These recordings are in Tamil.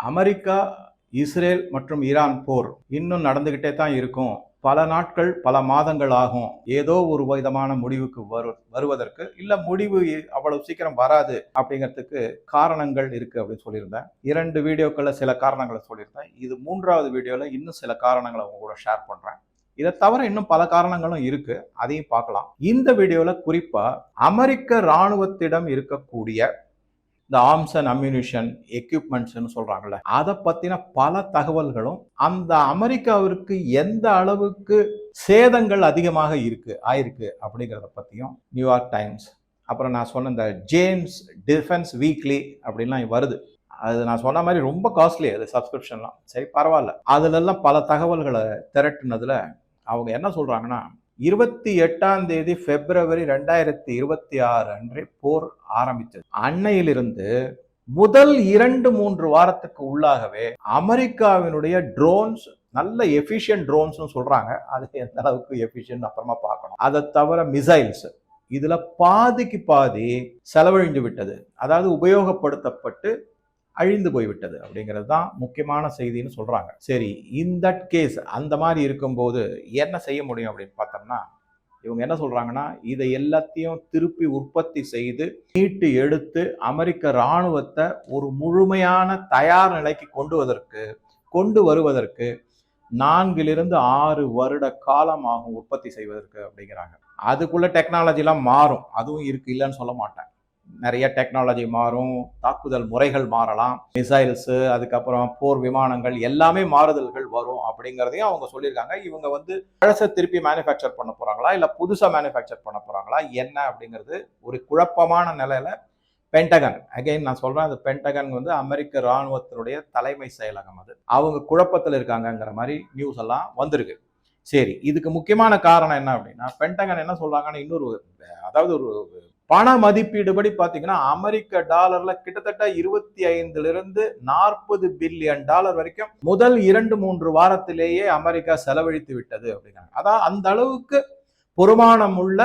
அமெரிக்கா, இஸ்ரேல் மற்றும் ஈரான் போர் இன்னும் நடந்துகிட்டே தான் இருக்கும். பல நாட்கள், பல மாதங்கள் ஆகும். ஏதோ ஒரு விதமான முடிவுக்கு வருவதற்கு, இல்ல முடிவு அவ்வளவு சீக்கிரம் வராது அப்படிங்கிறதுக்கு காரணங்கள் இருக்கு அப்படின்னு சொல்லியிருந்தேன். 2 வீடியோக்கள்ல சில காரணங்களை சொல்லியிருந்தேன். இது 3வது வீடியோல இன்னும் சில காரணங்களை உங்க கூட ஷேர் பண்றேன். இதை தவிர இன்னும் பல காரணங்களும் இருக்கு, அதையும் பார்க்கலாம். இந்த வீடியோல குறிப்பா அமெரிக்க ராணுவத்திடம் இருக்கக்கூடிய இந்த ஆர்ம்ஸ் அண்ட் அம்யூனிஷன் எக்யூப்மெண்ட்ஸ்னு சொல்றாங்கல்ல, அதை பத்தின பல தகவல்களும், அந்த அமெரிக்காவிற்கு எந்த அளவுக்கு சேதங்கள் அதிகமாக ஆயிருக்கு அப்படிங்கிறத பத்தியும் நியூயார்க் டைம்ஸ், அப்புறம் நான் சொன்ன இந்த ஜேம்ஸ் டிஃபென்ஸ் வீக்லி அப்படின்லாம் வருது. அது நான் சொன்ன மாதிரி ரொம்ப காஸ்ட்லி, அது சப்ஸ்கிரிப்ஷன்லாம். சரி, பரவாயில்ல. அதுலெல்லாம் பல தகவல்களை திரட்டுனதுல அவங்க என்ன சொல்றாங்கன்னா, 28ஆம் தேதி பிப்ரவரி 2026 அன்றே போர் ஆரம்பித்தது. அன்னையிலிருந்து முதல் 2-3 வாரத்துக்கு உள்ளாகவே அமெரிக்காவினுடைய ட்ரோன்ஸ், நல்ல எஃபிஷியன்ட் ட்ரோன்ஸ் சொல்றாங்க. அது எந்த அளவுக்கு எஃபிஷியன்ட் அப்புறமா பார்க்கணும். அதை தவிர மிசைல்ஸ், இதுல பாதிக்கு பாதி செலவழிந்து விட்டது, அதாவது உபயோகப்படுத்தப்பட்டு அழிந்து போய்விட்டது அப்படிங்கிறது தான் முக்கியமான செய்தின்னு சொல்றாங்க. சரி, இந்த கேஸ் அந்த மாதிரி இருக்கும்போது என்ன செய்ய முடியும் அப்படின்னு பார்த்தோம்னா, இவங்க என்ன சொல்றாங்கன்னா, இதை எல்லாத்தையும் திருப்பி உற்பத்தி செய்து மீட்டு எடுத்து அமெரிக்க இராணுவத்தை ஒரு முழுமையான தயார் நிலைக்கு கொண்டு வருவதற்கு 4-6 வருட காலம் ஆகும் உற்பத்தி செய்வதற்கு அப்படிங்கிறாங்க. அதுக்குள்ள டெக்னாலஜிலாம் மாறும், அதுவும் இருக்கு, இல்லைன்னு சொல்ல மாட்டேன். நிறைய டெக்னாலஜி மாறும், தாக்குதல் முறைகள் மாறலாம், மிசைல்ஸ், அதுக்கப்புறம் போர் விமானங்கள், எல்லாமே மாறுதல்கள் வரும் அப்படிங்கிறதையும் அவங்க சொல்லியிருக்காங்க. இவங்க பழசை திருப்பி மேனுஃபேக்சர் பண்ண போறாங்களா, இல்ல புதுசா மேனுஃபேக்சர் பண்ண போறாங்களா, என்ன அப்படிங்கிறது ஒரு குழப்பமான நிலையில பென்டகன், அகைன் நான் சொல்றேன், அது பென்டகன் அமெரிக்க இராணுவத்தினுடைய தலைமை செயலகம், அது அவங்க குழப்பத்தில் இருக்காங்கிற மாதிரி நியூஸ் எல்லாம் வந்திருக்கு. சரி, இதுக்கு முக்கியமான காரணம் என்ன அப்படின்னா, பென்டகன் என்ன சொல்றாங்கன்னா, அதாவது ஒரு பண மதிப்பீடுபடி பாத்தீங்கன்னா, அமெரிக்க டாலர்ல கிட்டத்தட்ட 25-40 பில்லியன் டாலர் வரைக்கும் முதல் 2-3 வாரத்திலேயே அமெரிக்கா செலவழித்து விட்டது அப்படிங்கிறாங்க. அதான் அந்த அளவுக்கு பொறுமானம் உள்ள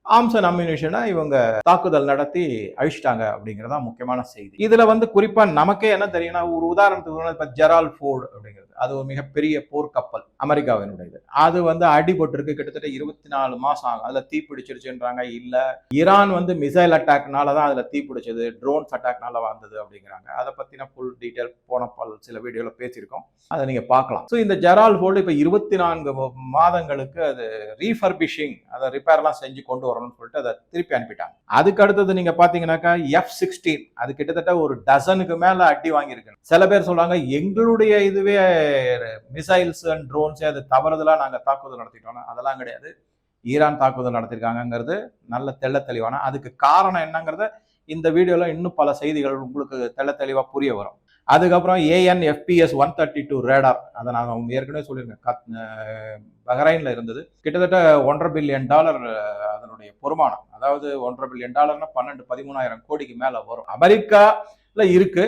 ஆர்ம்ஸ் அண்ட் அம்யூனிஷனை இவங்க தாக்குதல் நடத்தி அழிச்சிட்டாங்க அப்படிங்கிறதா முக்கியமான செய்தி. இதுல குறிப்பா நமக்கே என்ன தெரியும்னா, ஒரு உதாரணத்துக்கு இப்ப ஜெரால்ட் ஃபோர்டு அப்படிங்கிறது, அது ஒரு மிகப்பெரிய போர்க்கப்பல் அமெரிக்காவினுடையது. அது அடிபட்டிருக்கு, கிட்டத்தட்ட 24 மாசம் ஆகும். அதுல தீப்பிடிச்சிருச்சுன்றாங்க. இல்ல ஈரான் மிசைல் அட்டாக்னாலதான் அதுல தீப்பிடிச்சது, ட்ரோன்ஸ் அட்டாக்னால வந்தது அப்படிங்கிறாங்க. அதை பத்தின ஃபுல் டீடைல் போன சில வீடியோல பேசியிருக்கோம், அதை நீங்க பார்க்கலாம். ஸோ இந்த ஜெரால்ட் ஃபோர்டு இப்ப 24 மாதங்களுக்கு அது ரீஃபர்பிஷிங், அதை ரிப்பேர்லாம் செஞ்சு கொண்டு வரணும்னு சொல்லிட்டு அதை திருப்பி அனுப்பிட்டாங்க. அதுக்கு அடுத்தது நீங்க பாத்தீங்கன்னாக்கா F-16, அது கிட்டத்தட்ட ஒரு டசனுக்கு மேல அடி வாங்கியிருக்கு. சில பேர் சொல்றாங்க, எங்களுடைய இதுவே மிசைல்ஸ் அண்ட் ட்ரோன்ஸ் அது தவறுதலா நாங்க தாக்குதல் நடத்திட்டோம். அதெல்லாம் கிடையாது, ஈரான் தாக்குதல் நடத்திருக்காங்கிறது நல்ல தெளிவான. அதுக்கு காரணம் என்னங்கிறத இந்த வீடியோல இன்னும் பல செய்திகள் உங்களுக்கு தெளிவா புரிய வரும். அதுக்கப்புறம் AN/FPS 132 ரேடார், அதை நான் ஏற்கனவே சொல்லியிருக்கேன், பஹ்ரைன்ல இருந்தது. கிட்டத்தட்ட $1.5 பில்லியன் அதனுடைய பொறுமானம். அதாவது $1.5 பில்லியன் 12-13 கோடிக்கு மேல வரும். அமெரிக்கால இருக்கு.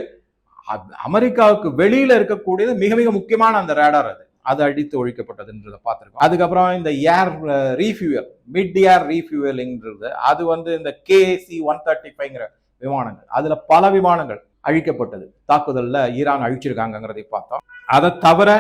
அமெரிக்காவுக்கு வெளியில இருக்கக்கூடியது மிக மிக முக்கியமான அந்த ரேடார், அது அடித்து ஒழிக்கப்பட்டதுன்றதை பார்த்திருக்கோம். அதுக்கப்புறம் இந்த ஏர் ரீஃபியூவல், மிட் ஏர் ரீஃபியூவலிங்கிறது, அது இந்த KC-135 விமானங்கள், அதுல பல விமானங்கள் அழிக்கப்பட்டது, தாக்குதல்ல ஈரான் அழிச்சிருக்காங்கிறதை பார்த்தோம். அதை தவிர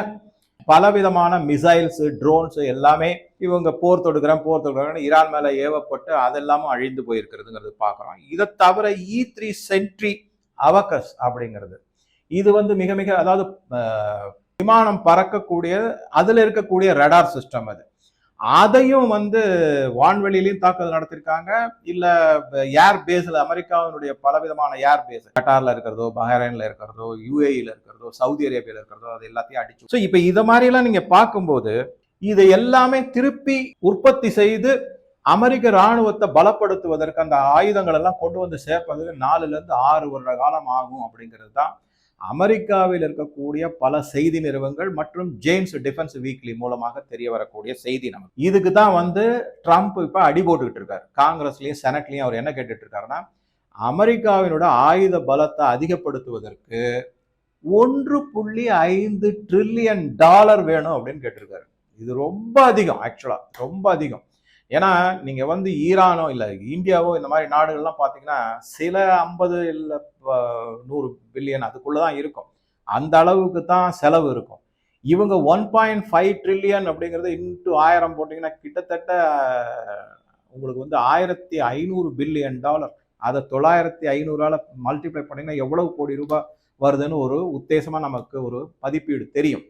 பலவிதமான மிசைல்ஸ், ட்ரோன்ஸ் எல்லாமே இவங்க போர் தொடுக்கிறேன் ஈரான் மேல ஏவப்பட்டு அதெல்லாமும் அழிந்து போயிருக்கிறதுங்கிறது பார்க்கிறோம். இதை தவிர E-3 சென்ட்ரி அவகஸ் அப்படிங்கிறது, இது மிக மிக, அதாவது விமானம் பறக்கக்கூடிய, அதுல இருக்கக்கூடிய ரடார் சிஸ்டம், அதையும் வான்வெளியிலையும் தாக்குதல் நடத்திருக்காங்க. இல்ல ஏர் பேஸ்ல, அமெரிக்காவினுடைய பலவிதமான ஏர் பேஸ், கட்டார்ல இருக்கிறதோ, பஹ்ரைன்ல இருக்கிறதோ, UAE-ல இருக்கிறதோ, சவுதி அரேபியால இருக்கிறதோ, அது எல்லாத்தையும் அடிச்சு. ஸோ இப்ப இத மாதிரி எல்லாம் நீங்க பார்க்கும்போது, இதை எல்லாமே திருப்பி உற்பத்தி செய்து அமெரிக்க இராணுவத்தை பலப்படுத்துவதற்கு அந்த ஆயுதங்கள் எல்லாம் கொண்டு சேர்ப்பதற்கு 4-6 வருட காலம் ஆகும் அப்படிங்கிறது தான் அமெரிக்காவில் இருக்கக்கூடிய பல செய்தி நிறுவனங்கள் மற்றும் ஜேம்ஸ் டிஃபென்ஸ் வீக்லி மூலமாக தெரிய வரக்கூடிய செய்தி. நமக்கு இதுக்கு தான் ட்ரம்ப் இப்ப அடி போட்டுக்கிட்டு இருக்காரு. காங்கிரஸ்லயும் செனட்லயும் அவர் என்ன கேட்டுட்டு இருக்காருன்னா, அமெரிக்காவினோட ஆயுத பலத்தை அதிகப்படுத்துவதற்கு $1.5 ட்ரில்லியன் வேணும் அப்படின்னு கேட்டிருக்காரு. இது ரொம்ப அதிகம், ஆக்சுவலா ரொம்ப அதிகம். ஏன்னா நீங்க ஈரானோ இல்ல இந்தியாவோ இந்த மாதிரி நாடுகள்லாம் பாத்தீங்கன்னா சில 50 இல்ல 100 பில்லியன் அதுக்குள்ளதான் இருக்கும். அந்த அளவுக்கு தான் செலவு இருக்கும். இவங்க 1.5 ட்ரில்லியன் அப்படிங்கிறது இன்ட்டு 1000 போட்டிங்கன்னா கிட்டத்தட்ட உங்களுக்கு வந்து $1500 பில்லியன். அதை 9500ஆல் மல்டிப்ளை பண்ணிங்கன்னா எவ்வளவு கோடி ரூபாய் வருதுன்னு ஒரு உத்தேசமாக நமக்கு ஒரு மதிப்பீடு தெரியும்.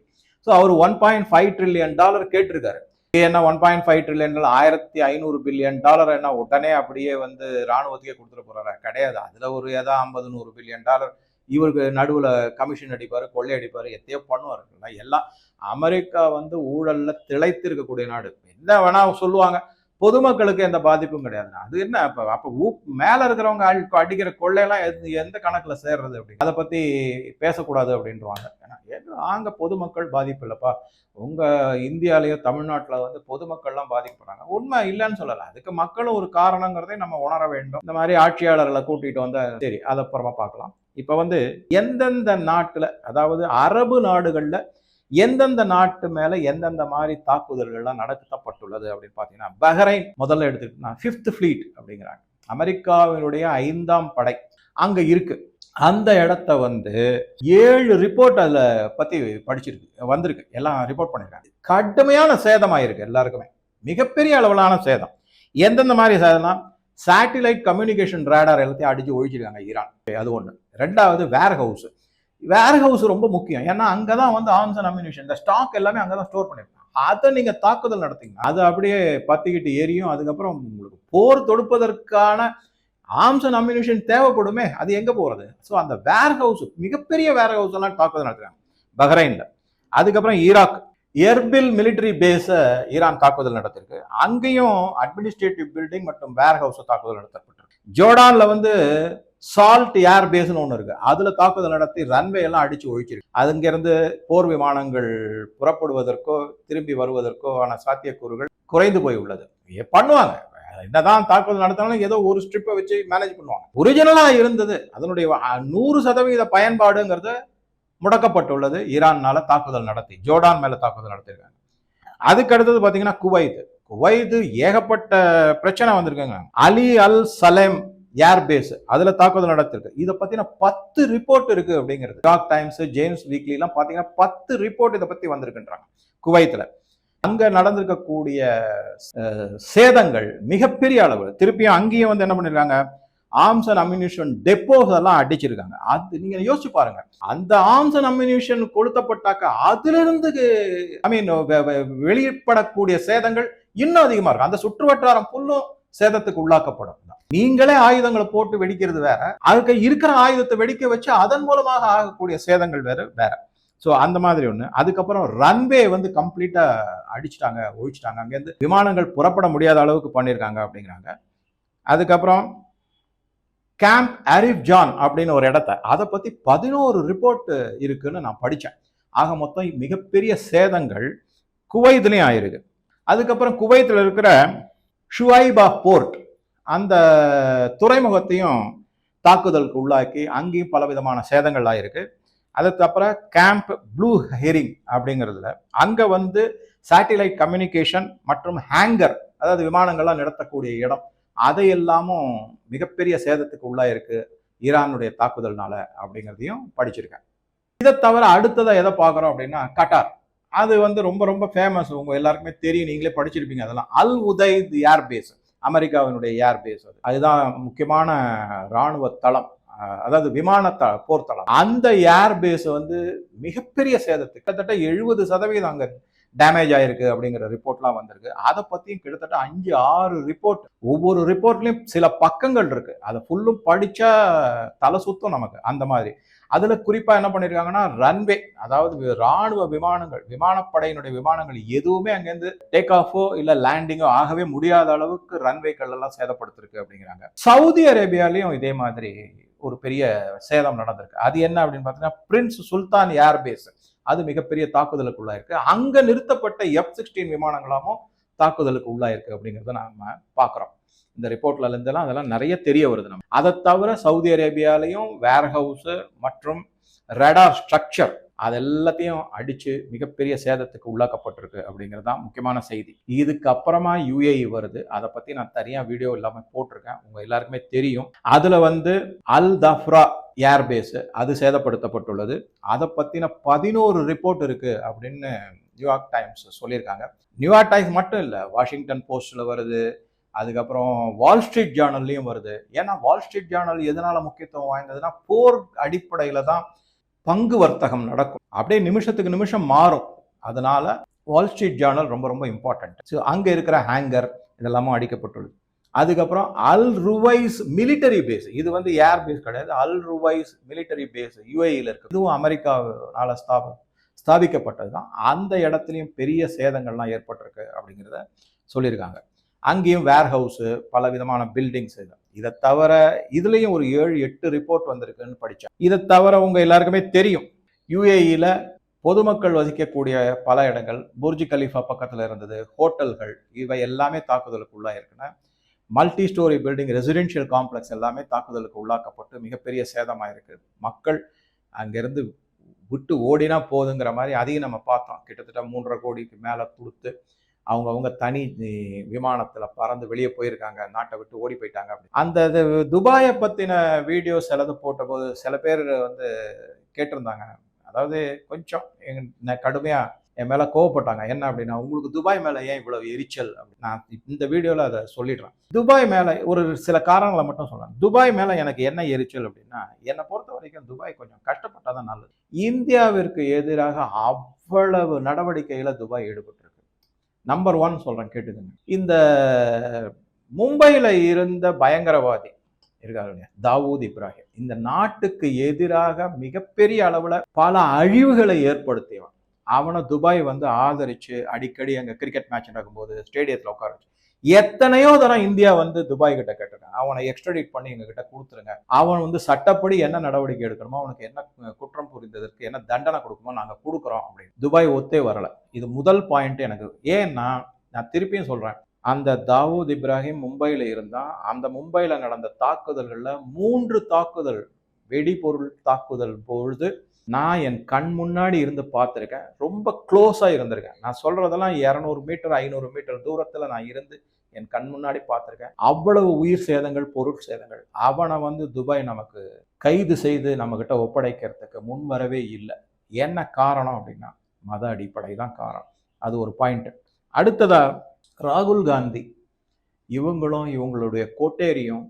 ஸோ அவர் $1.5 ட்ரில்லியன் கேட்டிருக்காரு. என்ன 1.5 ட்ரில்லியன் $1500 பில்லியன் என்ன உடனே அப்படியே வந்து ராணுவத்துக்கே கொடுத்துட்டு போறாரா? கிடையாது. அதுல ஒரு ஏதோ $50-100 பில்லியன் இவருக்கு நடுவில் கமிஷன் அடிப்பாரு, கொள்ளை அடிப்பாரு, எத்தையோ பண்ணுவாரு. எல்லாம் அமெரிக்கா வந்து ஊழல்ல திளைத்து இருக்கக்கூடிய நாடு. என்ன வேணா சொல்லுவாங்க, பொதுமக்களுக்கு எந்த பாதிப்பும் கிடையாது. அது என்ன அப்ப மேல இருக்கிறவங்க அடிக்கிற கொள்ளையெல்லாம் எந்த கணக்குல சேர்றது அப்படி அதை பத்தி பேசக்கூடாது அப்படின்றாங்க. நாங்க பொதுமக்கள் பாதிப்பு இல்லப்பா, உங்க இந்தியாலயோ தமிழ்நாட்டுல வந்து பொதுமக்கள்லாம் பாதிக்கப்படுறாங்க. உண்மை இல்லைன்னு சொல்லல, அதுக்கு மக்களும் ஒரு காரணங்கிறதை நம்ம உணர வேண்டும். இந்த மாதிரி ஆட்சியாளர்களை கூட்டிட்டு வந்தா சரி, அதை அப்புறமா பார்க்கலாம். இப்ப வந்து எந்தெந்த நாட்டுல, அதாவது அரபு நாடுகள்ல எந்தெந்த நாட்டு மேல எந்தெந்த மாதிரி தாக்குதல்கள்லாம் நடத்தப்பட்டுள்ளது அப்படின்னு பாத்தீங்கன்னா, பஹ்ரைன் முதல்ல எடுத்துக்கிட்டோம்னா 5th ஃப்ளீட் அப்படிங்கிறாங்க. அமெரிக்காவினுடைய 5ஆம் படை அங்க இருக்கு. அந்த இடத்த வந்து 7 ரிப்போர்ட் அதுல பத்தி படிச்சிருக்கு, வந்திருக்கு, எல்லாம் ரிப்போர்ட் பண்ணிருக்காங்க. கடுமையான சேதமாயிருக்கு எல்லாருக்குமே, மிகப்பெரிய அளவிலான சேதம். எந்தெந்த மாதிரி சேதம்னா, சேட்டிலைட் கம்யூனிகேஷன் ரேடார் எல்லாத்தையும் அடிச்சு ஒழிச்சிருக்காங்க ஈரான். அது ஒண்ணு. ரெண்டாவது வேர் ஹவுஸ் ரொம்ப முக்கியம். ஏன்னா அங்கதான் வந்து ஆர்ம்ஸ் அண்ட் அம்யூனிஷன், இந்த ஸ்டாக் எல்லாமே அங்கதான் ஸ்டோர் பண்ணிருக்காங்க. அதை நீங்க தாக்குதல் நடத்தீங்கன்னா அது அப்படியே பத்திக்கிட்டு எரியும். அதுக்கப்புறம் உங்களுக்கு போர் தொடுப்பதற்கான ஆர்ம்ஸ் அண்ட் அம்யூனிஷன் தேவைப்படுமே, அது எங்க போறது? ஸோ அந்த வேர் ஹவுஸ், மிகப்பெரிய வேர் ஹவுஸ் எல்லாம் தாக்குதல் நடத்துறாங்க பஹ்ரைன்ல. அதுக்கப்புறம் ஈராக் எர்பில் மிலிட்டரி பேஸ ஈரான் தாக்குதல் நடத்திருக்கு. அங்கேயும் அட்மினிஸ்ட்ரேட்டிவ் பில்டிங் மற்றும் வேர் ஹவுஸ் தாக்குதல் நடத்தப்பட்டிருக்கு. ஜோர்டான்ல வந்து சால்ட் ஏர் பேஸ்னு ஒன்று இருக்கு, அதுல தாக்குதல் நடத்தி ரன்வே எல்லாம் அடிச்சு ஒழிச்சிருக்கு. அங்கிருந்து போர் விமானங்கள் புறப்படுவதற்கோ திரும்பி வருவதற்கோ ஆன சாத்தியக்கூறுகள் குறைந்து போய் உள்ளது. பண்ணுவாங்க, என்னதான் தாக்குதல் நடத்தினாலும் ஏதோ ஒரு ஸ்ட்ரிப்பை வச்சு மேனேஜ் பண்ணுவாங்க. ஒரிஜினலா இருந்தது அதனுடைய 100% பயன்பாடுங்கிறது முடக்கப்பட்டுள்ளது ஈரான்னால தாக்குதல் நடத்தி. ஜோர்டான் மேல தாக்குதல் நடத்திருக்காங்க. அதுக்கு அடுத்தது பாத்தீங்கன்னா குவைத் ஏகப்பட்ட பிரச்சனை வந்திருக்காங்க. அலி அல் சலேம் ஏர்பேஸ் அதுல தாக்குதல் நடத்திருக்கு. இதை பத்தின 10 ரிப்போர்ட் இருக்கு அப்படிங்கிறது. நியூயார்க் டைம்ஸ், ஜேம்ஸ் வீக்லி எல்லாம் பாத்தீங்கன்னா 10 ரிப்போர்ட் இதை பத்தி வந்திருக்குன்றாங்க. குவைத்துல அங்க நடந்திருக்கக்கூடிய சேதங்கள் மிகப்பெரிய அளவு. திருப்பியும் அங்கேயும் வந்து என்ன பண்ணிருக்காங்க, ஆர்ம்ஸ் அண்ட் அம்யூனிஷன் டெப்போஸ் எல்லாம் அடிச்சிருக்காங்க. அது நீங்க யோசிச்சு பாருங்க, அந்த ஆர்ம்ஸ் அண்ட் அம்யூனிஷன் கொளுத்தப்பட்டாக்க அதுல இருந்து வெளிப்படக்கூடிய சேதங்கள் இன்னும் அதிகமா இருக்கும். அந்த சுற்று வட்டாரம் ஃபுல்லும் சேதத்துக்கு உள்ளாக்கப்படும். நீங்களே ஆயுதங்களை போட்டு வெடிக்கிறது வேற, அதுக்கு இருக்கிற ஆயுதத்தை வெடிக்க வச்சு அதன் மூலமாக ஆகக்கூடிய சேதங்கள் வேற. ஸோ அந்த மாதிரி ஒண்ணு. அதுக்கப்புறம் ரன்வே வந்து கம்ப்ளீட்டா அடிச்சுட்டாங்க, ஒழிச்சிட்டாங்க. அங்கேருந்து விமானங்கள் புறப்பட முடியாத அளவுக்கு பண்ணியிருக்காங்க அப்படிங்கிறாங்க. அதுக்கப்புறம் கேம்ப் அரிஃப் ஜான் அப்படின்னு ஒரு இடத்த, அதை பத்தி 11 ரிப்போர்ட் இருக்குன்னு நான் படித்தேன். ஆக மொத்தம் மிகப்பெரிய சேதங்கள் குவைத்லயும் ஆயிருக்கு. அதுக்கப்புறம் குவைத்தில் இருக்கிற ஷுவைபா போர்ட், அந்த துறைமுகத்தையும் தாக்குதலுக்கு உள்ளாக்கி அங்கேயும் பலவிதமான சேதங்கள் ஆயிருக்கு. அதுக்கப்புறம் கேம்ப் ப்ளூ ஹெரிங் அப்படிங்கிறதுல அங்க வந்து சேட்டிலைட் கம்யூனிகேஷன் மற்றும் ஹேங்கர், அதாவது விமானங்கள்லாம் நடத்தக்கூடிய இடம், அதை எல்லாமும் மிகப்பெரிய சேதத்துக்கு உள்ளாயிருக்கு ஈரானுடைய தாக்குதல்னால அப்படிங்கிறதையும் படிச்சிருக்கேன். இதை தவிர அடுத்ததை எதை பார்க்குறோம் அப்படின்னா கட்டார். அது வந்து ரொம்ப ரொம்ப ஃபேமஸ், உங்க எல்லாருக்குமே தெரியும், நீங்களே படிச்சிருப்பீங்க. அதெல்லாம் அல் உதைத் ஏர்பேஸ், அமெரிக்காவினுடைய ஏர்பேஸ். அதுதான் முக்கியமான இராணுவ தளம், அதாவது விமான போர்த்தளம். அந்த ஏர்பேஸ் வந்து மிகப்பெரிய சேதத்துக்கு கிட்டத்தட்ட 70% அங்க டேமேஜ் ஆயிருக்கு அப்படிங்கிற ரிப்போர்ட்லாம் வந்திருக்கு. அதை பத்தியும் கிட்டத்தட்ட 5-6 ரிப்போர்ட், ஒவ்வொரு ரிப்போர்ட்லயும் சில பக்கங்கள் இருக்கு. அதை ஃபுல்லும் படிச்சா தலை சுத்தம் நமக்கு. அந்த மாதிரி அதுல குறிப்பா என்ன பண்ணிருக்காங்கன்னா, ரன்வே, அதாவது ராணுவ விமானங்கள், விமானப்படையினுடைய விமானங்கள் எதுவுமே அங்கேருந்து டேக் ஆஃபோ இல்ல லேண்டிங்கோ ஆகவே முடியாத அளவுக்கு ரன்வேக்கள் எல்லாம் சேதப்படுத்திருக்கு அப்படிங்கிறாங்க. சவுதி அரேபியாலையும் இதே மாதிரி ஒரு பெரிய சேதம் நடந்திருக்கு. அது என்ன அப்படின்னு பார்த்தீங்கன்னா, பிரின்ஸ் சுல்தான் ஏர்பேஸ், அது மிகப்பெரிய தாக்குதலுக்கு உள்ளாயிருக்கு. அங்க நிறுத்தப்பட்ட F-16 விமானங்களாமும் தாக்குதலுக்கு உள்ளாயிருக்கு அப்படிங்கிறத நாம பாக்குறோம். இந்த ரிப்போர்ட்ல இருந்தெல்லாம் அதெல்லாம் நிறைய தெரிய வருது. நம்ம அதை தவிர சவுதி அரேபியாலையும் வேர் ஹவுஸ் மற்றும் ரடார் ஸ்ட்ரக்சர் அது எல்லாத்தையும் அடிச்சு மிகப்பெரிய சேதத்துக்கு உள்ளாக்கப்பட்டிருக்கு அப்படிங்கிறது தான் முக்கியமான செய்தி. இதுக்கு அப்புறமா UAE வருது. அதை பத்தி நான் தனியா வீடியோ இல்லாம போட்டிருக்கேன், உங்க எல்லாருக்குமே தெரியும். அதுல வந்து அல் தஃப்ரா ஏர்பேஸ் அது சேதப்படுத்தப்பட்டுள்ளது. அதை பத்தின 11 ரிப்போர்ட் இருக்கு அப்படின்னு நியூயார்க் டைம்ஸ் சொல்லியிருக்காங்க. நியூயார்க் டைம்ஸ் மட்டும் இல்லை, வாஷிங்டன் போஸ்ட்ல வருது, அதுக்கப்புறம் வால் ஸ்ட்ரீட் ஜேர்னல்லையும் வருது. ஏன்னா வால் ஸ்ட்ரீட் ஜேர்னல் எதனால முக்கியத்துவம் வாய்ந்ததுன்னா, போர் அடிப்படையில தான் பங்கு வர்த்தகம் நடக்கும், அப்படியே நிமிஷத்துக்கு நிமிஷம் மாறும். அதனால வால் ஸ்ட்ரீட் ஜேர்னல் ரொம்ப ரொம்ப இம்பார்ட்டன்ட். ஸோ அங்க இருக்கிற ஹேங்கர் இதெல்லாமும் அடிக்கப்பட்டுள்ளது. அதுக்கப்புறம் அல் ருவைஸ் மிலிட்டரி பேஸ், இது வந்து ஏர் பேஸ் கிடையாது, அல் ருவைஸ் மிலிட்டரி பேஸ் யுஏஇல இருக்கு. இதுவும் அமெரிக்காவால ஸ்தாபிக்கப்பட்டது தான். அந்த இடத்துலையும் பெரிய சேதங்கள்லாம் ஏற்பட்டிருக்கு அப்படிங்கிறத சொல்லியிருக்காங்க. அங்கேயும் வேர் ஹவுஸு, பல விதமான பில்டிங்ஸ். இதை தவிர இதுலேயும் ஒரு 7-8 ரிப்போர்ட் வந்திருக்குன்னு படித்தேன். இதை தவிர உங்க எல்லாருக்குமே தெரியும், யுஏஇல பொதுமக்கள் வசிக்கக்கூடிய பல இடங்கள், புர்ஜ் கலீஃபா பக்கத்தில் இருந்தது, ஹோட்டல்கள், இவை எல்லாமே தாக்குதலுக்கு உள்ளாயிருக்குன்னா, multi storey building, residential complex எல்லாமே தாக்குதலுக்கு உள்ளாக்கப்பட்டு மிகப்பெரிய சேதமாயிருக்கு. மக்கள் அங்கிருந்து விட்டு ஓடினா போதுங்கிற மாதிரி அதையும் நம்ம பார்த்தோம். கிட்டத்தட்ட 3.5 கோடிக்கு மேலே கொடுத்து அவங்க தனி விமானத்துல பறந்து வெளியே போயிருக்காங்க, நாட்டை விட்டு ஓடி போயிட்டாங்க. அப்படி அந்த துபாயை பத்தின வீடியோ சிலது போட்ட போது சில பேர் வந்து கேட்டிருந்தாங்க, அதாவது கொஞ்சம் கடுமையா என் மேல கோவப்பட்டாங்க. என்ன அப்படின்னா, உங்களுக்கு துபாய் மேல ஏன் இவ்வளவு எரிச்சல் அப்படின்னு. நான் இந்த வீடியோல அதை சொல்லிடுறேன். துபாய் மேல ஒரு சில காரணங்களை மட்டும் சொல்றேன். துபாய் மேல எனக்கு என்ன எரிச்சல் அப்படின்னா, என்னை பொறுத்த வரைக்கும் துபாய் கொஞ்சம் கஷ்டப்பட்டாதான் நல்லது. இந்தியாவிற்கு எதிராக அவ்வளவு நடவடிக்கைகளை துபாய் ஈடுபட்டிருக்கு. நம்பர் 1 சொல்றேன், கேட்டுக்கங்க. இந்த மும்பையில இருந்த பயங்கரவாதி இருக்காரு தாவூத் இப்ராஹிம், இந்த நாட்டுக்கு எதிராக மிகப்பெரிய அளவுல பல அழிவுகளை ஏற்படுத்தியவன். அவனை துபாய் வந்து ஆதரிச்சு அடிக்கடி அங்க கிரிக்கெட் மேட்ச் நடக்கும்போது ஸ்டேடியத்துல உட்கார வச்சு எத்தனையோ தரம் இந்தியா வந்து துபாய் கிட்ட கேட்டிருக்காங்க, அவனை எக்ஸ்ட்ரடிட் பண்ணி எங்க கிட்ட கொடுத்துருங்க, அவன் வந்து சட்டப்படி என்ன நடவடிக்கை எடுக்கணுமோ, அவனுக்கு என்ன குற்றம் புரிந்ததற்கு என்ன தண்டனை கொடுக்குமோ நாங்க கொடுக்குறோம் அப்படின்னு. துபாய் ஒத்தே வரல. இது முதல் பாயிண்ட் எனக்கு. ஏன்னா நான் திருப்பியும் சொல்றேன், அந்த தாவூத் இப்ராஹிம் மும்பையில இருந்தா, அந்த மும்பையில நடந்த தாக்குதல்கள்ல 3 தாக்குதல், வெடிபொருள் தாக்குதல் பொழுது நான் என் கண் முன்னாடி இருந்து பார்த்துருக்கேன். ரொம்ப க்ளோஸா இருந்திருக்கேன். நான் சொல்றதெல்லாம் 200 மீட்டர் 500 மீட்டர் தூரத்துல நான் இருந்து என் கண் முன்னாடி பார்த்துருக்கேன். அவ்வளவு உயிர் சேதங்கள், பொருள் சேதங்கள். அவனை வந்து துபாய் நமக்கு கைது செய்து நம்ம கிட்ட ஒப்படைக்கிறதுக்கு முன் வரவே இல்லை. என்ன காரணம் அப்படின்னா, மத அடிப்படை தான் காரணம். அது ஒரு பாயிண்ட். அடுத்ததா ராகுல் காந்தி இவங்களும் இவங்களுடைய கோட்டேரியும்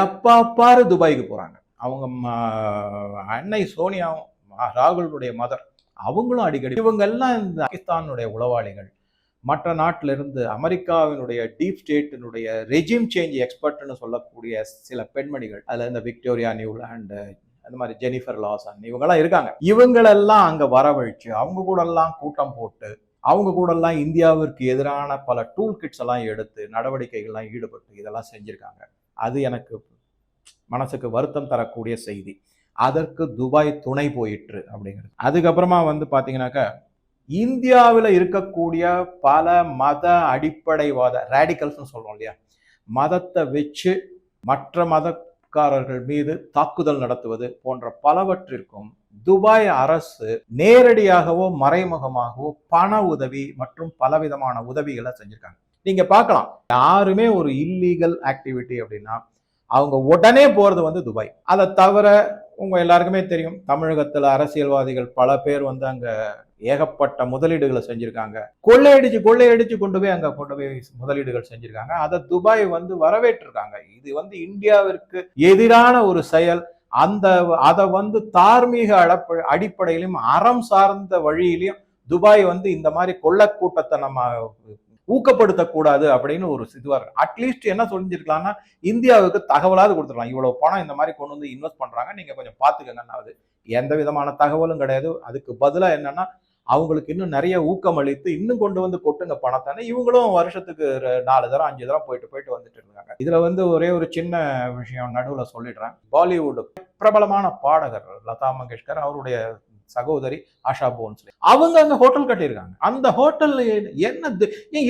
எப்ப பாரு துபாய்க்கு போறாங்க. அவங்க அன்னை சோனியாவும் ராகுலுடைய மதர் அவங்களும் அடிக்கடி, இவங்க எல்லாம் இந்த பாகிஸ்தானுடைய உளவாளிகள், மற்ற நாட்டில இருந்து அமெரிக்காவினுடைய டீப் ஸ்டேட்டினுடைய ரெஜிம் சேஞ்ச் எக்ஸ்பர்ட்னு சொல்லக்கூடிய சில பெண்மணிகள், அதுல இந்த விக்டோரியா நியூலாண்ட், அந்த மாதிரி ஜெனிஃபர் லாசன், இவங்கெல்லாம் இருக்காங்க. இவங்களெல்லாம் அங்க வரவழைச்சு அவங்க கூட எல்லாம் கூட்டம் போட்டு அவங்க கூட எல்லாம் இந்தியாவிற்கு எதிரான பல டூல் கிட்ஸ் எல்லாம் எடுத்து நடவடிக்கைகள்லாம் ஈடுபட்டு இதெல்லாம் செஞ்சிருக்காங்க. அது எனக்கு மனசுக்கு வருத்தம் தரக்கூடிய செய்தி. அதற்கு துபாய் துணை போயிற்று அப்படிங்கிறது. அதுக்கப்புறமா வந்து பாத்தீங்கன்னாக்கா, இந்தியாவில் இருக்கக்கூடிய பல மத அடிப்படைவாத ரேடிக்கல்ஸ் சொல்றோம் இல்லையா, மதத்தை வச்சு மற்ற மதக்காரர்கள் மீது தாக்குதல் நடத்துவது போன்ற பலவற்றிற்கும் துபாய் அரசு நேரடியாகவோ மறைமுகமாகவோ பண உதவி மற்றும் பலவிதமான உதவிகளை செஞ்சிருக்காங்க. நீங்க பார்க்கலாம், யாருமே ஒரு இல்லீகல் ஆக்டிவிட்டி அப்படின்னா அவங்க உடனே போறது வந்து துபாய். அதை தவிர உங்க எல்லாருக்குமே தெரியும், தமிழகத்துல அரசியல்வாதிகள் பல பேர் வந்து அங்க ஏகப்பட்ட முதலீடுகளை செஞ்சிருக்காங்க. கொள்ளையடிச்சு கொண்டு போய் முதலீடுகள் செஞ்சிருக்காங்க. அதை துபாய் வந்து வரவேற்றிருக்காங்க. இது வந்து இந்தியாவிற்கு எதிரான ஒரு செயல். அதை வந்து தார்மீக அடிப்படையிலும் அறம் சார்ந்த வழியிலையும் துபாய் வந்து இந்த மாதிரி கொள்ளக்கூட்டத்தை நம்ம ஊக்கப்படுத்தக்கூடாது அப்படின்னு ஒரு இதுவா இருக்கு. அட்லீஸ்ட் என்ன சொல்லிருக்கலாம்னா, இந்தியாவுக்கு தகவலாவது கொடுத்துருக்கலாம், இவ்வளவு பணம் இந்த மாதிரி கொண்டு வந்து இன்வெஸ்ட் பண்றாங்க, நீங்க கொஞ்சம் பாத்துக்கங்கன்னாவது. எந்த விதமான தகவலும் கிடையாது. அதுக்கு பதிலா என்னன்னா, அவங்களுக்கு இன்னும் நிறைய ஊக்கம் அளித்து இன்னும் கொண்டு வந்து கொட்டுங்க பணத்தானே. இவங்களும் வருஷத்துக்கு 4 தரம் 5 தரம் போயிட்டு வந்துட்டு இருக்காங்க. இதுல வந்து ஒரே ஒரு சின்ன விஷயம் நடுவுல சொல்லிடுறேன். பாலிவுட் பிரபலமான பாடகர் லதா மங்கேஷ்கர், அவருடைய சகோதரி ஆஷா போன்ஸ்லே, அவங்க அங்க ஹோட்டல் கட்டியிருக்காங்க. அந்த ஹோட்டல் என்ன,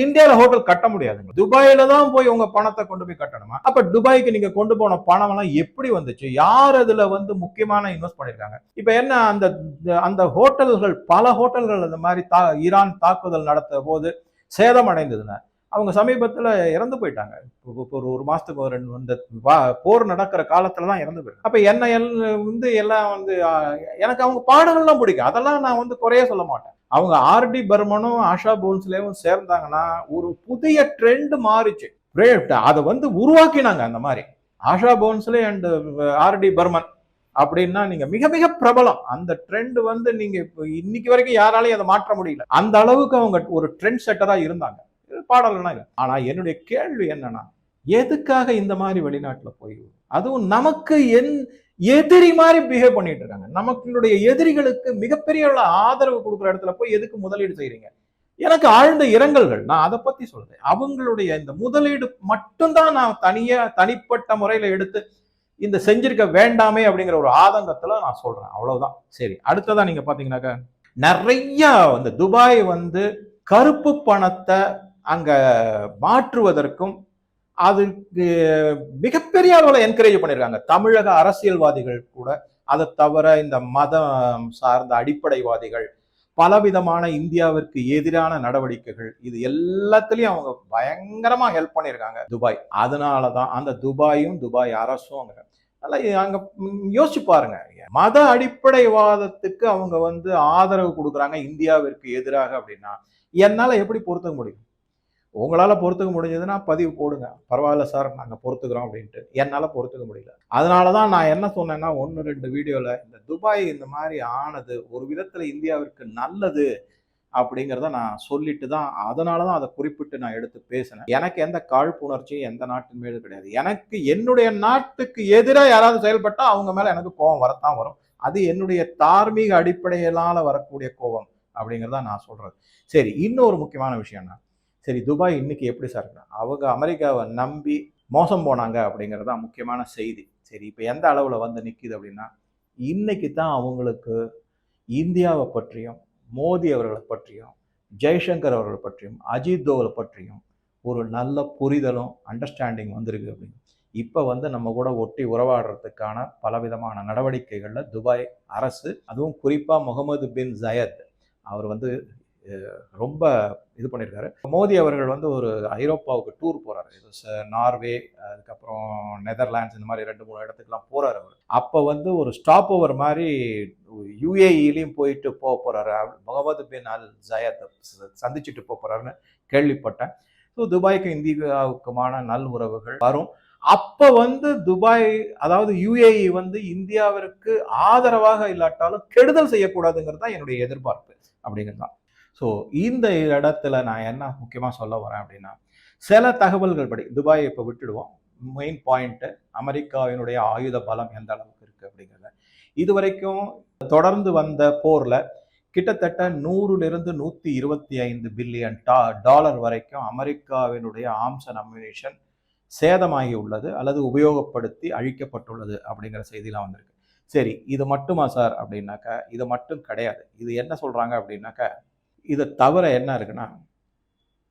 இந்தியாவில ஹோட்டல் கட்ட முடியாதுங்க, துபாயில தான் போய் உங்க பணத்தை கொண்டு போய் கட்டணுமா? அப்ப துபாய்க்கு நீங்க கொண்டு போன பணம் எல்லாம் எப்படி வந்துச்சு? யார் அதுல வந்து முக்கியமான இன்வெஸ்ட் பண்ணிருக்காங்க? இப்ப என்ன, அந்த ஹோட்டல்கள், பல ஹோட்டல்கள் அந்த மாதிரி ஈரான் தாக்குதல் நடத்த போது சேதம் அடைந்ததுன்னா அவங்க சமீபத்தில் இறந்து போயிட்டாங்க. ஒரு மாசத்துக்கு ஒரு ரெண்டு இந்த போர் நடக்கிற காலத்துல தான் இறந்து போயிட்டாங்க. அப்ப என்ன எல்லாம் எனக்கு அவங்க பாடங்கள்லாம் பிடிக்கும், அதெல்லாம் நான் குறைய சொல்ல மாட்டேன். அவங்க ஆர்டி பர்மனும் ஆஷா போன்ஸ்லேயும் சேர்ந்தாங்கன்னா ஒரு புதிய ட்ரெண்ட் மாறிச்சு. அதை உருவாக்கினாங்க. அந்த மாதிரி ஆஷா போன்ஸ்லே அண்ட் ஆர்டி பர்மன் அப்படின்னா நீங்க மிக மிக பிரபலம். அந்த ட்ரெண்ட் நீங்க இன்னைக்கு வரைக்கும் யாராலையும் அதை மாற்ற முடியல. அந்த அளவுக்கு அவங்க ஒரு ட்ரெண்ட் செட்டரா இருந்தாங்க. பாடல்கள்லாம் இல்லை. ஆனா என்னுடைய கேள்வி என்னன்னா, எதுக்காக இந்த மாதிரி வெளிநாட்டுல போய், அதுவும் நமக்கு எதிரி மாதிரி பிஹேவ் பண்ணிட்டு இருக்காங்க. நமக்குடைய எதிரிகளுக்கு மிகப்பெரிய ஆதரவு கொடுக்குற இடத்துல போய் எதுக்கு முதலீடு செய்யறீங்க? எனக்கு ஆழ்ந்த இரங்கல்கள். நான் அதை பத்தி சொல்றேன். அவங்களுடைய இந்த முதலீடு மட்டும்தான் நான் தனிப்பட்ட முறையில எடுத்து இந்த செஞ்சிருக்க வேண்டாமே அப்படிங்கிற ஒரு ஆதங்கத்துல நான் சொல்றேன். அவ்வளவுதான். சரி, அடுத்ததா நீங்க பாத்தீங்கன்னாக்கா நிறைய துபாய் கருப்பு பணத்தை அங்க மாற்றுவதற்கும் அதுக்கு மிகப்பெரிய அளவில் என்கரேஜ் பண்ணியிருக்காங்க தமிழக அரசியல்வாதிகள் கூட. அதை தவிர இந்த மதம் சார்ந்த அடிப்படைவாதிகள், பலவிதமான இந்தியாவிற்கு எதிரான நடவடிக்கைகள், இது எல்லாத்துலயும் அவங்க பயங்கரமா ஹெல்ப் பண்ணியிருக்காங்க துபாய். அதனாலதான் அந்த துபாயும் துபாய் அரசும் அங்க யோசிச்சு பாருங்க, மத அடிப்படைவாதத்துக்கு அவங்க ஆதரவு கொடுக்குறாங்க இந்தியாவிற்கு எதிராக அப்படின்னா என்னால எப்படி பொறுத்துக்க முடியும்? உங்களால பொறுத்துக்க முடிஞ்சதுன்னா பதிவு போடுங்க, பரவாயில்ல சார் நாங்க பொறுத்துக்கிறோம் அப்படின்ட்டு. என்னால பொறுத்துக்க முடியல. அதனாலதான் நான் என்ன சொன்னேன்னா, 1-2 வீடியோல இந்த துபாய் இந்த மாதிரி ஆனது ஒரு விதத்துல இந்தியாவிற்கு நல்லது அப்படிங்கிறத நான் சொல்லிட்டு தான், அதனாலதான் அதை குறிப்பிட்டு நான் எடுத்து பேசினேன். எனக்கு எந்த காழ்ப்புணர்ச்சியும் எந்த நாட்டின் மீது கிடையாது. எனக்கு என்னுடைய நாட்டுக்கு எதிராக யாராவது செயல்பட்டா அவங்க மேல எனக்கு கோபம் வரத்தான் வரும். அது என்னுடைய தார்மீக அடிப்படையிலான வரக்கூடிய கோபம் அப்படிங்கிறத நான் சொல்றது. சரி, இன்னொரு முக்கியமான விஷயம்னா, சரி துபாய் இன்னைக்கு எப்படி சார் இருக்கு? அவங்க அமெரிக்காவை நம்பி மோசம் போனாங்க அப்படிங்கிறதா முக்கியமான செய்தி. சரி, இப்போ எந்த அளவில் நிற்கிது அப்படின்னா, இன்னைக்கு தான் அவங்களுக்கு இந்தியாவை பற்றியும் மோடி அவர்களை பற்றியும் ஜெய்சங்கர் அவர்களை பற்றியும் அஜித் தோவலை பற்றியும் ஒரு நல்ல புரிதலும் அண்டர்ஸ்டாண்டிங் வந்திருக்கு அப்படின்னு. இப்போ நம்ம கூட ஒட்டி உறவாடுறதுக்கான பலவிதமான நடவடிக்கைகளில் துபாய் அரசு, அதுவும் குறிப்பாக முகமது பின் ஜயத் அவர் ரொம்ப இது பண்ணியிருக்காரு. மோடி அவர்கள் ஒரு ஐரோப்பாவுக்கு டூர் போறாரு. நார்வே, அதுக்கப்புறம் நெதர்லாண்ட்ஸ், இந்த மாதிரி 2-3 இடத்துக்குலாம் போறாரு அவர். அப்போ ஒரு ஸ்டாப் ஓவர் மாதிரி யுஏஇலையும் போயிட்டு போறாரு. முகமது பின் அல் ஜயத் சந்திச்சுட்டு போறாருன்னு கேள்விப்பட்டேன். ஸோ துபாய்க்கு இந்தியாவுக்குமான நல் உறவுகள் வரும். அப்ப துபாய், அதாவது யுஏஇ இந்தியாவிற்கு ஆதரவாக இல்லாட்டாலும் கெடுதல் செய்யக்கூடாதுங்கிறது தான் என்னுடைய எதிர்பார்ப்பு அப்படிங்கிறது தான். ஸோ இந்த இடத்துல நான் என்ன முக்கியமாக சொல்ல வரேன் அப்படின்னா, சில தகவல்கள் படி துபாயை இப்போ விட்டுடுவோம். மெயின் பாயிண்ட் அமெரிக்காவினுடைய ஆயுத பலம் எந்த அளவுக்கு இருக்கு அப்படிங்கிறத. இது வரைக்கும் தொடர்ந்து வந்த போர்ல கிட்டத்தட்ட 100-லிருந்து 125 பில்லியன் டாலர் வரைக்கும் அமெரிக்காவினுடைய ஆர்ம்ஸ் அண்ட் அம்யூனிஷன் சேதமாகி உள்ளது அல்லது உபயோகப்படுத்தி அழிக்கப்பட்டுள்ளது அப்படிங்கிற செய்திலாம் வந்திருக்கு. சரி, இது மட்டுமா சார் அப்படின்னாக்கா, இது மட்டும் கிடையாது. இது என்ன சொல்றாங்க அப்படின்னாக்கா, இதை தவிர என்ன இருக்குன்னா,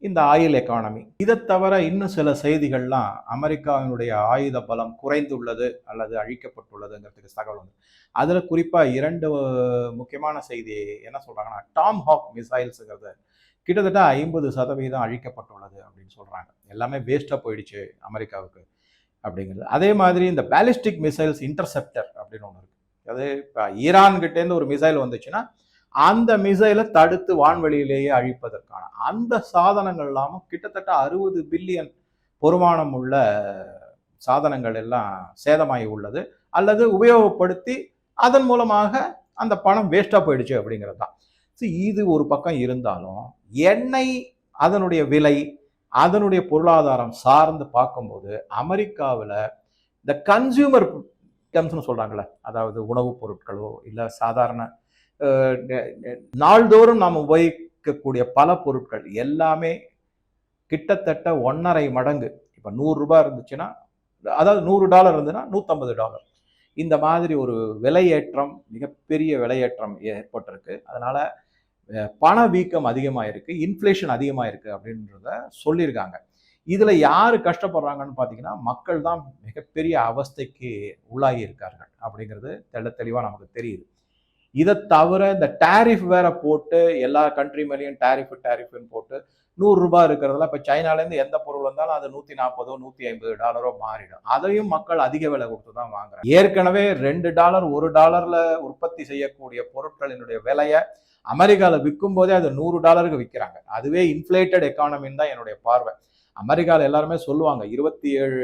இந்த ஆயில் எக்கானமி, இதை தவிர இன்னும் சில செய்திகள்லாம் அமெரிக்காவினுடைய ஆயுத பலம் குறைந்துள்ளது அல்லது அழிக்கப்பட்டுள்ளதுங்கிறதுக்கு தகவல் வந்து. அதில் குறிப்பாக 2 முக்கியமான செய்தி என்ன சொல்றாங்கன்னா, டாம் ஹாக் மிசைல்ஸுங்கிறது கிட்டத்தட்ட 50% அழிக்கப்பட்டுள்ளது அப்படின்னு சொல்றாங்க. எல்லாமே வேஸ்ட்டாக போயிடுச்சு அமெரிக்காவுக்கு அப்படிங்கிறது. அதே மாதிரி இந்த பேலிஸ்டிக் மிசைல்ஸ் இன்டர்செப்டர் அப்படின்னு ஒன்று இருக்கு. அது இப்போ ஈரான்கிட்டேருந்து ஒரு மிசைல் வந்துச்சுன்னா அந்த மிசைலை தடுத்து வான்வெளியிலேயே அழிப்பதற்கான அந்த சாதனங்கள் இல்லாமல் கிட்டத்தட்ட 60 பில்லியன் பொறுமானம் உள்ள சாதனங்கள் எல்லாம் சேதமாகி உள்ளது அல்லது உபயோகப்படுத்தி அதன் மூலமாக அந்த பணம் வேஸ்டா போயிடுச்சு அப்படிங்கிறது தான். இது ஒரு பக்கம் இருந்தாலும் எண்ணெய், அதனுடைய விலை, அதனுடைய பொருளாதாரம் சார்ந்து பார்க்கும்போது அமெரிக்காவில் இந்த கன்சியூமர் ஐட்டம்ஸ்னு சொல்றாங்களே, அதாவது உணவுப் பொருட்களோ இல்லை சாதாரண நாள்தோறும் நாம் உபயோகிக்கக்கூடிய பல பொருட்கள் எல்லாமே கிட்டத்தட்ட 1.5 மடங்கு. இப்போ 100 ரூபாய் இருந்துச்சுன்னா, அதாவது $100 இருந்ததுன்னா $150. இந்த மாதிரி ஒரு விலையேற்றம், மிகப்பெரிய விலையேற்றம் ஏற்பட்டிருக்கு. அதனால பணவீக்கம் அதிகமாக இருக்கு, இன்ஃப்ளேஷன் அதிகமாக இருக்கு அப்படின்றத சொல்லியிருக்காங்க. இதுல யாரு கஷ்டப்படுறாங்கன்னு பார்த்தீங்கன்னா, மக்கள் தான் மிகப்பெரிய அவஸ்தைக்கு உள்ளாகி இருக்கார்கள் அப்படிங்கிறது தெளிவாக நமக்கு தெரியுது. இதை தவிர இந்த டேரிஃப் வேற போட்டு எல்லா கண்ட்ரி மேலேயும் டேரிஃப்னு போட்டு $100 இருக்கிறதுல இப்போ சைனாலேருந்து எந்த பொருள் வந்தாலும் அது $140 $150 மாறிடும். அதையும் மக்கள் அதிக விலை கொடுத்து தான் வாங்குறாங்க. ஏற்கனவே $2 $1 உற்பத்தி செய்யக்கூடிய பொருட்களினுடைய விலையை அமெரிக்காவில் விற்கும் போதே அது $100 விற்கிறாங்க. அதுவே இன்ஃபிளேட்டட் எக்கானமின்னு தான் என்னுடைய பார்வை. அமெரிக்காவில் எல்லாருமே சொல்லுவாங்க $27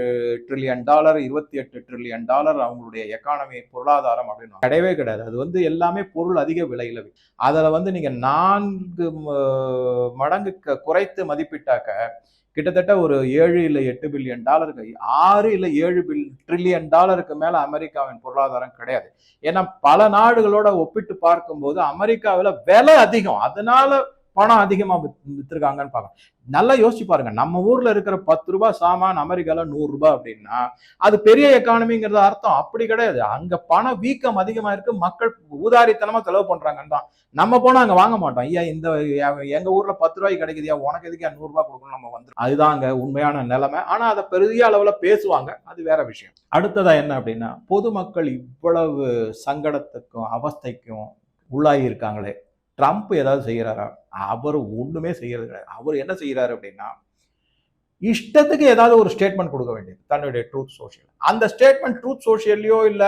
ட்ரில்லியன் $28 ட்ரில்லியன் அவங்களுடைய எக்கானமி பொருளாதாரம் அப்படின்னு. கிடையவே கிடையாது. அது வந்து எல்லாமே பொருள் அதிக விலையில. அதில் நீங்க 4 மடங்கு குறைத்து மதிப்பிட்டாக்க கிட்டத்தட்ட ஒரு $7 இல்லை $8 பில்லியன் $6 இல்லை $7 ட்ரில்லியன் மேல அமெரிக்காவின் பொருளாதாரம் கிடையாது. ஏன்னா பல நாடுகளோட ஒப்பிட்டு பார்க்கும்போது அமெரிக்காவில் விலை அதிகம், அதனால பணம் அதிகமா வித்துருக்காங்கன்னு பார்க்கலாம். நல்லா யோசிச்சு பாருங்க, நம்ம ஊர்ல இருக்கிற $10 சாமான் அமெரிக்கால $100 அப்படின்னா அது பெரிய எக்கானமிங்கிறது அர்த்தம். அப்படி கிடையாது. அங்க பண வீக்கம் அதிகமா இருக்கு, மக்கள் ஊதாரித்தனமா செலவு பண்றாங்கன்னு தான். நம்ம போனா அங்க வாங்க மாட்டோம். ஐயா இந்த எங்க ஊர்ல $10 கிடைக்குதுயா, உனக்கு எதுக்கு $100 கொடுக்கணும், நம்ம வந்துடும். அதுதான் அங்க உண்மையான நிலைமை. ஆனா அதை பெரிய அளவுல பேசுவாங்க, அது வேற விஷயம். அடுத்ததா என்ன அப்படின்னா, பொதுமக்கள் இவ்வளவு சங்கடத்துக்கும் அவஸ்தைக்கும் உள்ளாகி இருக்காங்களே, ட்ரம்ப் ஏதாவது செய்யறாரா? அவர் ஒண்ணுமே செய்யறது கிடையாது. அவர் என்ன செய்யறாரு அப்படின்னா, இஷ்டத்துக்கு ஏதாவது ஒரு ஸ்டேட்மெண்ட் கொடுக்க வேண்டியது தன்னுடைய ட்ரூத் சோஷியல். அந்த ஸ்டேட்மெண்ட் ட்ரூத் சோஷியல்லையோ இல்ல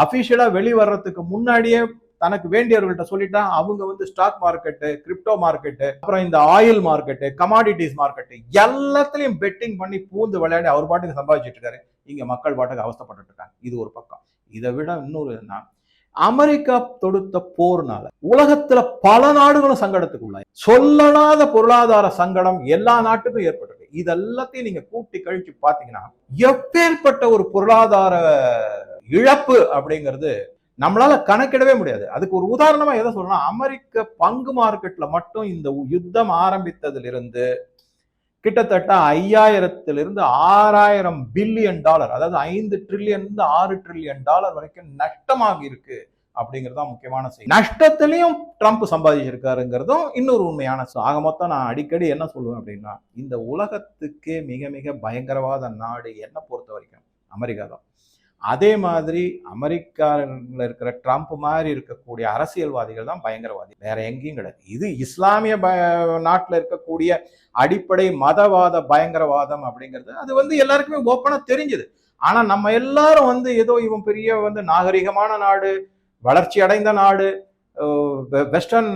அபிஷியலா வெளிவரத்துக்கு முன்னாடியே தனக்கு வேண்டியவர்கள்ட்ட சொல்லிட்டா அவங்க ஸ்டாக் மார்க்கெட்டு, கிரிப்டோ மார்க்கெட்டு, அப்புறம் இந்த ஆயில் மார்க்கெட்டு, கமாடிட்டிஸ் மார்க்கெட்டு எல்லாத்துலயும் பெட்டிங் பண்ணி பூந்து விளையாடி அவர் பாட்டுக்கு சம்பாதிச்சுட்டு இருக்காரு. இங்க மக்கள் பாட்டுக்கு அவஸ்தைப்பட்டு இருக்காங்க. இது ஒரு பக்கம். இதை விட இன்னொரு அமெரிக்கா தொடுத்த போர்னால உலகத்துல பல நாடுகளும் சங்கடத்துக்கு உள்ளாய். சொல்லலாத பொருளாதார சங்கடம் எல்லா நாட்டுக்கும் ஏற்பட்டிருக்கு. இதெல்லாத்தையும் நீங்க கூட்டி கழிச்சு பாத்தீங்கன்னா எப்பேற்பட்ட ஒரு பொருளாதார இழப்பு அப்படிங்கிறது நம்மளால கணக்கிடவே முடியாது. அதுக்கு ஒரு உதாரணமா எதை சொல்லலாம், அமெரிக்க பங்கு மார்க்கெட்ல மட்டும் இந்த யுத்தம் ஆரம்பித்ததுல இருந்து கிட்டத்தட்ட 5000 6000 பில்லியன் அதாவது $5 ட்ரில்லியன் $6 ட்ரில்லியன் வரைக்கும் நஷ்டமாகி இருக்கு அப்படிங்கிறதா முக்கியமான செய்தி. நஷ்டத்திலையும் ட்ரம்ப் சம்பாதிச்சிருக்காருங்கிறதும் இன்னொரு உண்மையான. ஆக மொத்தம் நான் அடிக்கடி என்ன சொல்லுவேன் அப்படின்னா, இந்த உலகத்துக்கே மிக மிக பயங்கரவாத நாடு என்ன பொறுத்த வரைக்கும் அமெரிக்கா தான். அதே மாதிரி அமெரிக்காவில் இருக்கிற ட்ரம்ப் மாதிரி இருக்கக்கூடிய அரசியல்வாதிகள் தான் பயங்கரவாதி, வேற எங்கேயும் கிடையாது. இது இஸ்லாமிய நாட்டில் இருக்கக்கூடிய அடிப்படை மதவாத பயங்கரவாதம் அப்படிங்கிறது அது எல்லாருக்குமே ஓப்பனா தெரிஞ்சது. ஆனா நம்ம எல்லாரும் ஏதோ இவன் பெரிய நாகரிகமான நாடு, வளர்ச்சி அடைந்த நாடு, வெஸ்டர்ன்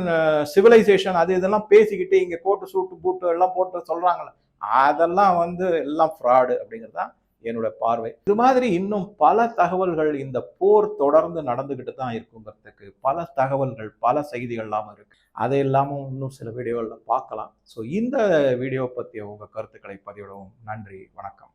சிவிலைசேஷன் அது இதெல்லாம் பேசிக்கிட்டு இங்க கோட்டு சூட்டு பூட்டு எல்லாம் போட்டு சொல்றாங்களே, அதெல்லாம் எல்லாம் ஃப்ராடு அப்படிங்கிறது தான் என்னோட பார்வை. இது மாதிரி இன்னும் பல தகவல்கள் இந்த போர் தொடர்ந்து நடந்துகிட்டு தான் இருக்குங்கிறதுக்கு பல தகவல்கள், பல செய்திகள்லாம் இருக்கு. அதை இல்லாமல் இன்னும் சில வீடியோவில் பார்க்கலாம். ஸோ இந்த வீடியோ பற்றிய உங்கள் கருத்துக்களை பதிவிடவும் நன்றி, வணக்கம்.